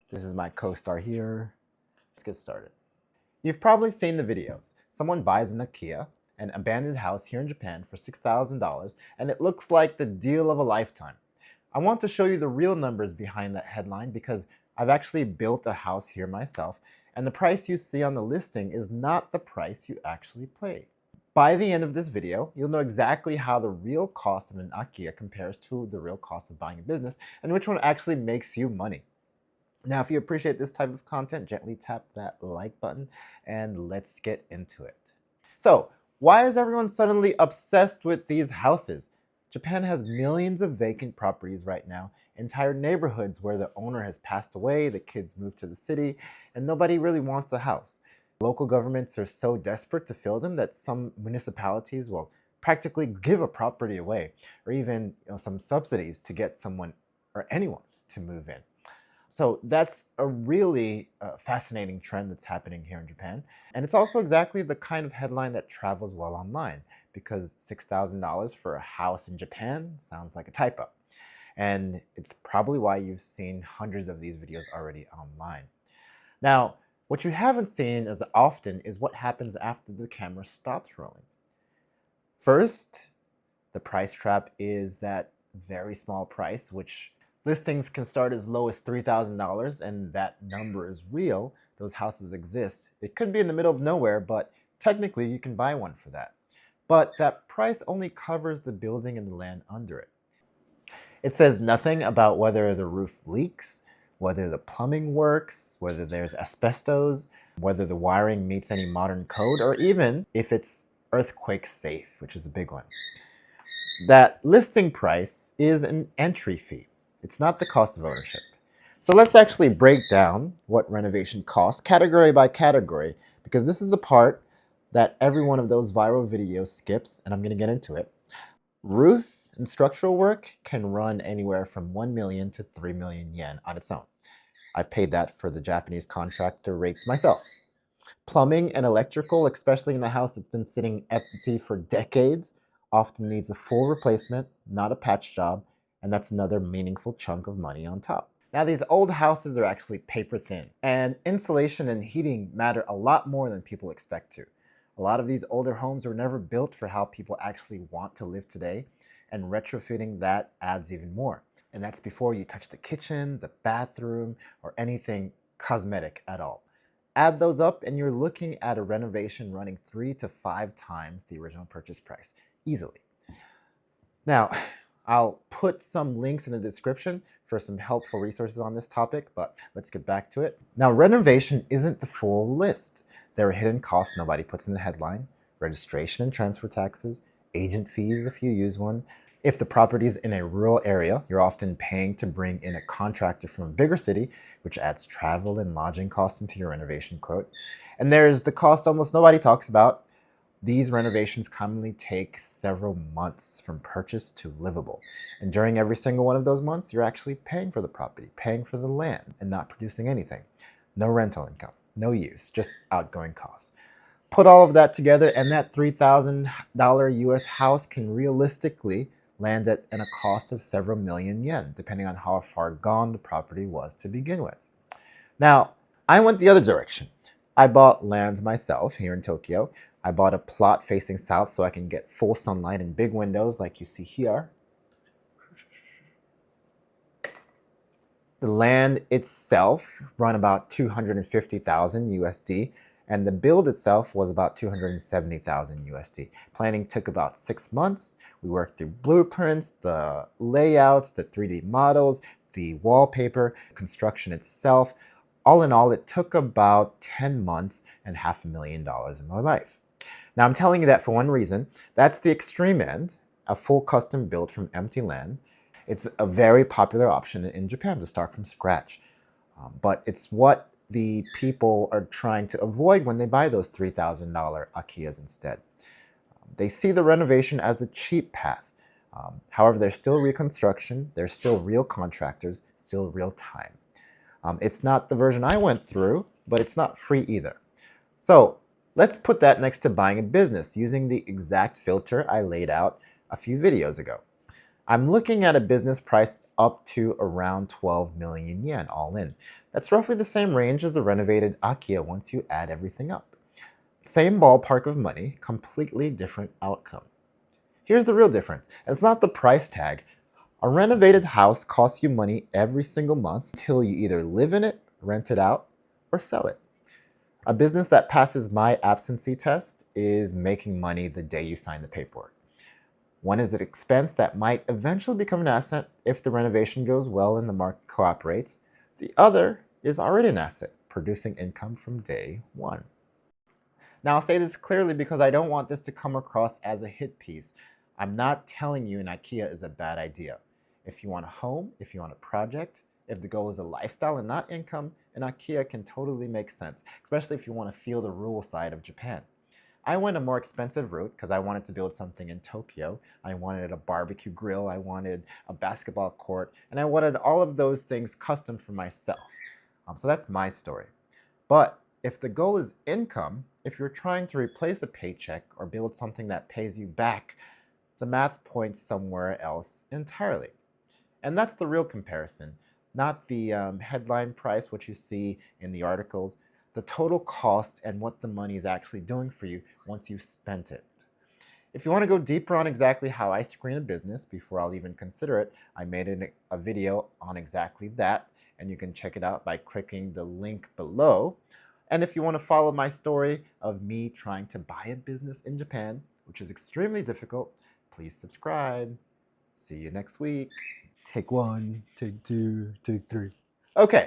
This is my co-star here. Let's get started. You've probably seen the videos. Someone buys an Akiya, an abandoned house here in Japan for $6,000, and it looks like the deal of a lifetime. I want to show you the real numbers behind that headline because I've actually built a house here myself, and the price you see on the listing is not the price you actually pay. By the end of this video, you'll know exactly how the real cost of an Akiya compares to the real cost of buying a business, and which one actually makes you money. Now, if you appreciate this type of content, gently tap that like button and let's get into it. So, why is everyone suddenly obsessed with these houses? Japan has millions of vacant properties right now, entire neighborhoods where the owner has passed away, the kids moved to the city, and nobody really wants the house. Local governments are so desperate to fill them that some municipalities will practically give a property away, or even some subsidies to get someone or anyone to move in. So that's a really fascinating trend that's happening here in Japan. And it's also exactly the kind of headline that travels well online, because $6,000 for a house in Japan sounds like a typo. And it's probably why you've seen hundreds of these videos already online. Now, what you haven't seen as often is what happens after the camera stops rolling. First, the price trap is that very small price, which listings can start as low as $3,000, and that number is real. Those houses exist. It could be in the middle of nowhere, but technically you can buy one for that. But that price only covers the building and the land under it. It says nothing about whether the roof leaks, whether the plumbing works, whether there's asbestos, whether the wiring meets any modern code, or even if it's earthquake safe, which is a big one. That listing price is an entry fee. It's not the cost of ownership. So let's actually break down what renovation costs category by category, because this is the part that every one of those viral videos skips, and I'm going to get into it. Roof and structural work can run anywhere from 1 million to 3 million yen on its own. I've paid that for the Japanese contractor rates myself. Plumbing and electrical, especially in a house that's been sitting empty for decades, often needs a full replacement, not a patch job, and that's another meaningful chunk of money on top. Now, these old houses are actually paper thin, and insulation and heating matter a lot more than people expect to. A lot of these older homes were never built for how people actually want to live today, and retrofitting that adds even more. And that's before you touch the kitchen, the bathroom, or anything cosmetic at all. Add those up and you're looking at a renovation running 3 to 5 times the original purchase price, easily. Now, I'll put some links in the description for some helpful resources on this topic, but let's get back to it. Now, renovation isn't the full list. There are hidden costs nobody puts in the headline, registration and transfer taxes, agent fees if you use one. If the property is in a rural area, you're often paying to bring in a contractor from a bigger city, which adds travel and lodging costs into your renovation quote. And there's the cost almost nobody talks about. These renovations commonly take several months from purchase to livable. And during every single one of those months, you're actually paying for the property, paying for the land, and not producing anything. No rental income, no use, just outgoing costs. Put all of that together, and that $3,000 US house can realistically land at a cost of several million yen, depending on how far gone the property was to begin with. Now, I went the other direction. I bought land myself here in Tokyo. I bought a plot facing south so I can get full sunlight and big windows like you see here. The land itself run about 250,000 USD, and the build itself was about 270,000 USD. Planning took about 6 months. We worked through blueprints, the layouts, the 3D models, the wallpaper, construction itself. All in all, it took about 10 months and $500,000 in my life. Now, I'm telling you that for one reason. That's the extreme end, a full custom build from empty land. It's a very popular option in Japan to start from scratch. But it's what the people are trying to avoid when they buy those $3,000 Akiyas instead. They see the renovation as the cheap path. However, there's still reconstruction, there's still real contractors, still real time. It's not the version I went through, but it's not free either. So let's put that next to buying a business using the exact filter I laid out a few videos ago. I'm looking at a business priced up to around 12 million yen all in. That's roughly the same range as a renovated Akiya once you add everything up. Same ballpark of money, completely different outcome. Here's the real difference. It's not the price tag. A renovated house costs you money every single month until you either live in it, rent it out, or sell it. A business that passes my absentee test is making money the day you sign the paperwork. One is an expense that might eventually become an asset if the renovation goes well and the market cooperates. The other is already an asset, producing income from day one. Now, I'll say this clearly because I don't want this to come across as a hit piece. I'm not telling you an IKEA is a bad idea. If you want a home, if you want a project, if the goal is a lifestyle and not income, an IKEA can totally make sense, especially if you want to feel the rural side of Japan. I went a more expensive route because I wanted to build something in Tokyo. I wanted a barbecue grill, I wanted a basketball court, and I wanted all of those things custom for myself. So that's my story. But if the goal is income, if you're trying to replace a paycheck or build something that pays you back, the math points somewhere else entirely. And that's the real comparison, not the headline price, what you see in the articles, the total cost and what the money is actually doing for you once you've spent it. If you want to go deeper on exactly how I screen a business before I'll even consider it, I made a video on exactly that, and you can check it out by clicking the link below. And if you want to follow my story of me trying to buy a business in Japan, which is extremely difficult, please subscribe. See you next week. Take one, take two, take three. Okay.